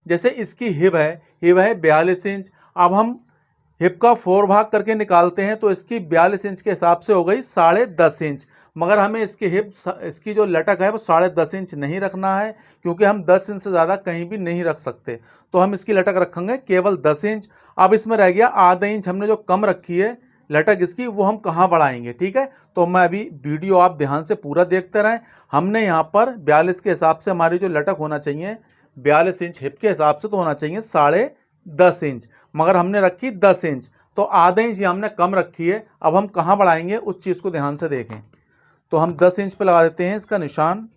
जैसे इसकी हिप है 42 इंच। अब हम हिप का 4 भाग करके निकालते हैं तो इसकी 42 इंच के हिसाब से हो गई 10.5 इंच। मगर हमें इसकी हिप, इसकी जो लटक है वो 10.5 इंच नहीं रखना है, क्योंकि हम 10 इंच से ज़्यादा कहीं भी नहीं रख सकते। तो हम इसकी लटक रखेंगे केवल 10 इंच। अब इसमें रह गया आधा इंच, हमने जो कम रखी है लटक इसकी, वो हम कहाँ बढ़ाएंगे। ठीक है, तो मैं अभी वीडियो आप ध्यान से पूरा देखते रहें। हमने यहाँ पर 42 के हिसाब से हमारी जो लटक होना चाहिए 42 इंच हिप के हिसाब से तो होना चाहिए 10.5 इंच, मगर हमने रखी 10 इंच, तो आधा इंच हमने कम रखी है। अब हम कहाँ बढ़ाएंगे उस चीज़ को ध्यान से देखें। तो हम 10 इंच पे लगा देते हैं इसका निशान,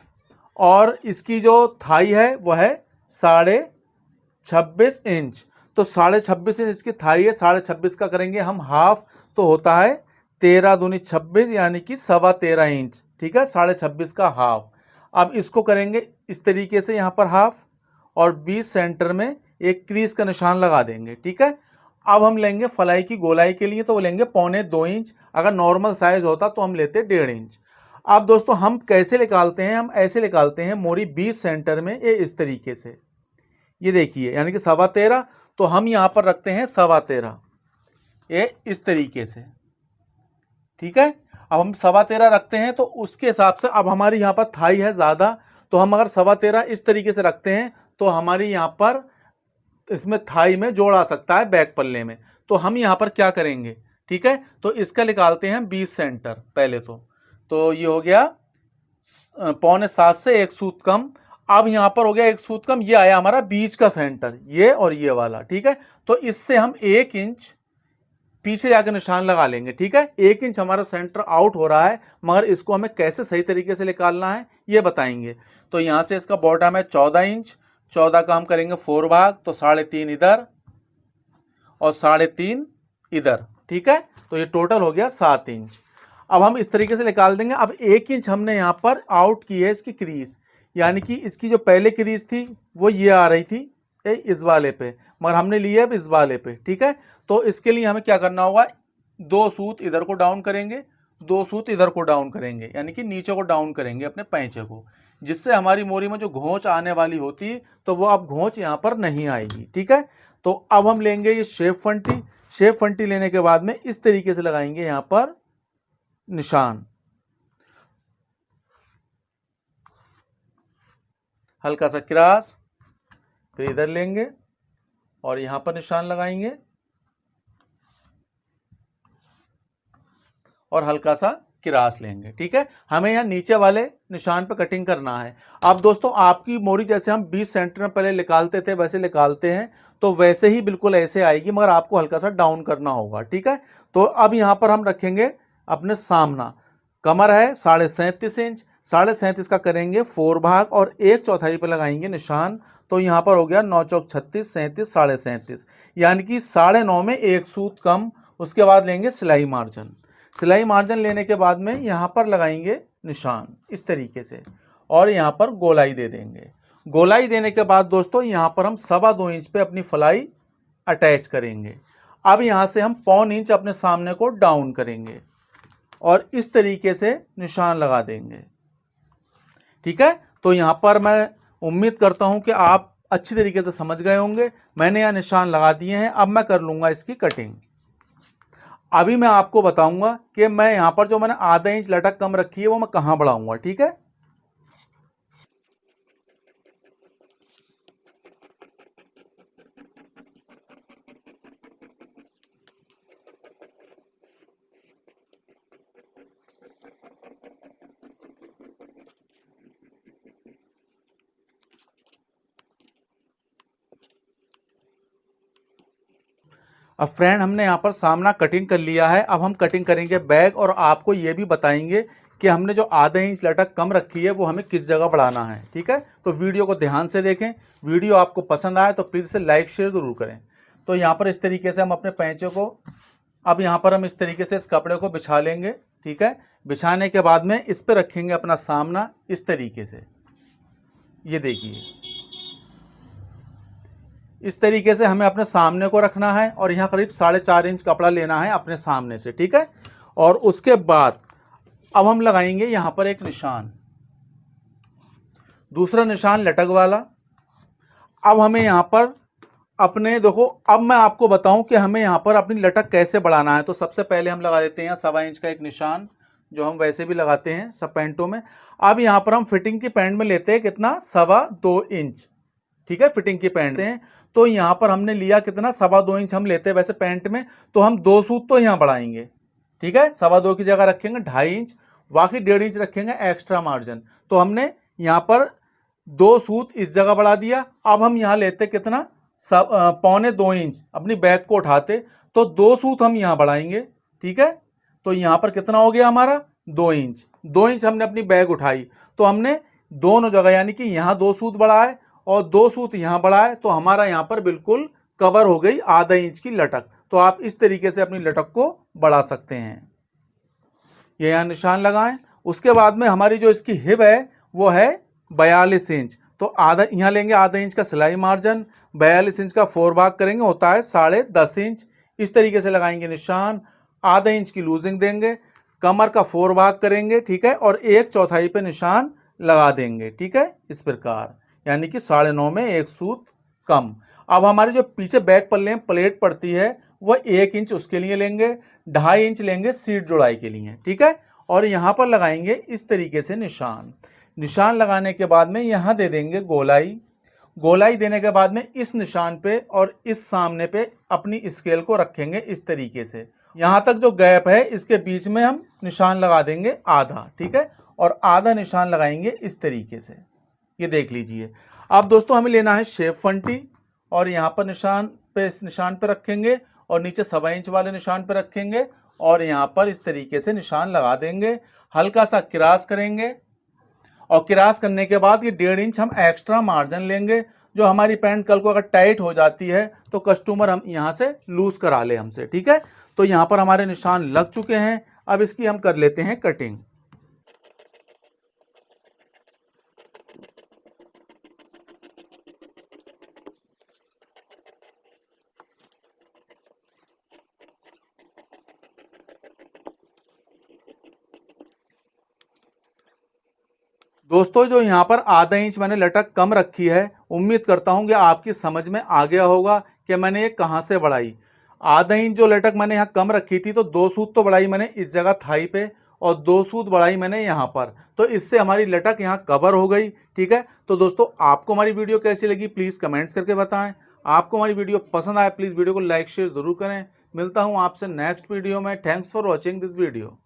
और इसकी जो थाई है वो है 26.5 इंच। तो 26.5 इंच इसकी थाई है, 26.5 का करेंगे हम हाफ, तो होता है 13 दूनी 26, यानी कि 13.25 इंच। ठीक है, 26.5 का हाफ। अब इसको करेंगे इस तरीके से यहाँ पर हाफ, और 20 सेंटर में एक क्रीज का निशान लगा देंगे। ठीक है, अब हम लेंगे फलाई की गोलाई के लिए, तो वो लेंगे 1.25 इंच। अगर नॉर्मल साइज होता तो हम लेते 1.5 इंच। अब दोस्तों हम कैसे निकालते हैं, हम ऐसे निकालते हैं मोरी 20 सेंटर में, ये इस तरीके से, ये देखिए, यानी कि 13.25, तो हम यहां पर रखते हैं 13.25, ये इस तरीके से। ठीक है, अब हम 13.25 रखते हैं, तो उसके हिसाब से अब हमारी यहाँ पर थाई है ज़्यादा, तो हम अगर 13.25 इस तरीके से रखते हैं तो हमारी यहाँ पर इसमें थाई में जोड़ आ सकता है बैक पल्ले में। तो हम यहाँ पर क्या करेंगे, ठीक है, तो इसका निकालते हैं 20 सेंटर पहले। तो ये हो गया 6.25 से एक सूत कम। अब यहाँ पर हो गया एक सूत कम, ये आया हमारा बीच का सेंटर, ये और ये वाला। ठीक है, तो इससे हम 1 इंच पीछे जाकर निशान लगा लेंगे। ठीक है, 1 इंच हमारा सेंटर आउट हो रहा है, मगर इसको हमें कैसे सही तरीके से निकालना है ये बताएंगे। तो यहाँ से इसका बॉटम है 14 इंच, 14 का हम करेंगे 4 भाग, तो 3.5 इधर और 3.5 इधर। ठीक है, तो ये टोटल हो गया 7 इंच। अब हम इस तरीके से निकाल देंगे। अब 1 इंच हमने यहाँ पर आउट की है इसकी क्रीज, यानी कि इसकी जो पहले क्रीज थी वो ये आ रही थी इस वाले पे, मगर हमने लिया अब इस वाले पे। ठीक है, तो इसके लिए हमें क्या करना होगा, 2 सूत इधर को डाउन करेंगे, 2 सूत इधर को डाउन करेंगे, यानी कि नीचे को डाउन करेंगे अपने पैंचे को, जिससे हमारी मोरी में जो घोंच आने वाली होती तो वो अब घोंच यहाँ पर नहीं आएगी। ठीक है, तो अब हम लेंगे ये शेप फंटी। शेप फंटी लेने के बाद में इस तरीके से लगाएंगे यहाँ पर निशान, हल्का सा क्रॉस, फिर इधर लेंगे और यहां पर निशान लगाएंगे और हल्का सा क्रॉस लेंगे। ठीक है, हमें यहां नीचे वाले निशान पर कटिंग करना है। अब दोस्तों आपकी मोरी जैसे हम 20 सेंटर में पहले निकालते थे वैसे निकालते हैं, तो वैसे ही बिल्कुल ऐसे आएगी, मगर आपको हल्का सा डाउन करना होगा। ठीक है, तो अब यहां पर हम रखेंगे अपने सामना, कमर है 37.5 इंच, 37.5 का करेंगे 4 भाग और 1/4 पे लगाएंगे निशान। तो यहाँ पर हो गया 9 चौक 36, 37, 37.5, यानी कि 9.5 में एक सूत कम। उसके बाद लेंगे सिलाई मार्जिन। सिलाई मार्जिन लेने के बाद में यहाँ पर लगाएंगे निशान इस तरीके से, और यहाँ पर गोलाई दे देंगे। गोलाई देने के बाद दोस्तों यहाँ पर हम 2.25 इंच पे अपनी फलाई अटैच करेंगे। अब यहाँ से हम 1.25 इंच अपने सामने को डाउन करेंगे और इस तरीके से निशान लगा देंगे। ठीक है, तो यहां पर मैं उम्मीद करता हूं कि आप अच्छी तरीके से समझ गए होंगे। मैंने यहां निशान लगा दिए हैं, अब मैं कर लूंगा इसकी कटिंग। अभी मैं आपको बताऊंगा कि मैं यहां पर जो मैंने आधा इंच लटक कम रखी है वो मैं कहां बढ़ाऊंगा। ठीक है, अब फ्रेंड हमने यहाँ पर सामना कटिंग कर लिया है। अब हम कटिंग करेंगे बैक, और आपको ये भी बताएंगे कि हमने जो आधा इंच लटक कम रखी है वो हमें किस जगह बढ़ाना है। ठीक है, तो वीडियो को ध्यान से देखें। वीडियो आपको पसंद आए तो प्लीज़ इसे लाइक शेयर ज़रूर करें। तो यहाँ पर इस तरीके से हम अपने पैंचे को, अब यहाँ पर हम इस तरीके से इस कपड़े को बिछा लेंगे। ठीक है, बिछाने के बाद में इस पर रखेंगे अपना सामना इस तरीके से, ये देखिए इस तरीके से हमें अपने सामने को रखना है, और यहाँ करीब 4.5 इंच कपड़ा लेना है अपने सामने से। ठीक है, और उसके बाद अब हम लगाएंगे यहाँ पर एक निशान, दूसरा निशान लटक वाला। अब हमें यहाँ पर अपने देखो, अब मैं आपको बताऊं कि हमें यहाँ पर अपनी लटक कैसे बढ़ाना है। तो सबसे पहले हम लगा देते हैं 1.25 इंच का एक निशान, जो हम वैसे भी लगाते हैं सब पैंटों में। अब यहाँ पर हम फिटिंग की पैंट में लेते हैं कितना, 2.25 इंच, ठीक है, फिटिंग की पैंट हैं। तो यहाँ पर हमने लिया कितना, 2.25 इंच हम लेते हैं वैसे पैंट में, तो हम 2 सूत तो यहाँ बढ़ाएंगे, ठीक है, 2.25 की जगह रखेंगे 2.5 इंच, बाकी 1.5 इंच रखेंगे एक्स्ट्रा मार्जिन। तो हमने यहाँ पर 2 सूत इस जगह बढ़ा दिया। अब हम यहाँ लेते कितना, 1.25 इंच अपनी बैक को उठाते, तो 2 सूत हम यहाँ बढ़ाएंगे, ठीक है। तो यहाँ पर कितना हो गया हमारा, 2 इंच। 2 इंच हमने अपनी बैग उठाई, तो हमने दोनों जगह यानी कि यहाँ 2 सूत बढ़ाए और 2 सूत यहाँ बढ़ाए, तो हमारा यहाँ पर बिल्कुल कवर हो गई आधा इंच की लटक। तो आप इस तरीके से अपनी लटक को बढ़ा सकते हैं। ये यहाँ निशान लगाएं। उसके बाद में हमारी जो इसकी हिप है वो है 42 इंच। तो आधा यहाँ लेंगे, आधा इंच का सिलाई मार्जिन, 42 इंच का 4 भाग करेंगे, होता है 10.5 इंच। इस तरीके से लगाएंगे निशान, आधा इंच की लूजिंग देंगे, कमर का 4 भाग करेंगे, ठीक है, और 1/4 पे निशान लगा देंगे, ठीक है, इस प्रकार, यानी कि 9.5 में 1 सूत कम। अब हमारी जो पीछे बैक पल्ले में प्लेट पड़ती है वह 1 इंच उसके लिए लेंगे, 2.5 इंच लेंगे सीट जोड़ाई के लिए, ठीक है, और यहाँ पर लगाएंगे इस तरीके से निशान। निशान लगाने के बाद में यहाँ दे देंगे गोलाई। गोलाई देने के बाद में इस निशान पे और इस सामने पे अपनी स्केल को रखेंगे इस तरीके से। यहाँ तक जो गैप है इसके बीच में हम निशान लगा देंगे आधा, ठीक है, और आधा निशान लगाएंगे इस तरीके से, ये देख लीजिए। अब दोस्तों हमें लेना है शेप फंटी, और यहाँ पर निशान पे, इस निशान पे रखेंगे और नीचे 1.25 इंच वाले निशान पे रखेंगे और यहाँ पर इस तरीके से निशान लगा देंगे। हल्का सा क्रॉस करेंगे और क्रॉस करने के बाद ये 1.5 इंच हम एक्स्ट्रा मार्जिन लेंगे। जो हमारी पैंट कल को अगर टाइट हो जाती है तो कस्टमर हम यहाँ से लूज करा ले हमसे, ठीक है। तो यहाँ पर हमारे निशान लग चुके हैं। अब इसकी हम कर लेते हैं कटिंग। दोस्तों जो यहाँ पर आधा इंच मैंने लटक कम रखी है, उम्मीद करता हूँ कि आपकी समझ में आ गया होगा कि मैंने ये कहाँ से बढ़ाई। आधा इंच जो लटक मैंने यहाँ कम रखी थी, तो 2 सूत तो बढ़ाई मैंने इस जगह थाई पे और 2 सूत बढ़ाई मैंने यहाँ पर, तो इससे हमारी लटक यहाँ कवर हो गई, ठीक है। तो दोस्तों आपको हमारी वीडियो कैसी लगी प्लीज़ कमेंट्स करके बताएं। आपको हमारी वीडियो पसंद आए प्लीज़ वीडियो को लाइक शेयर ज़रूर करें। मिलता हूँ आपसे नेक्स्ट वीडियो में। Thanks for watching this video.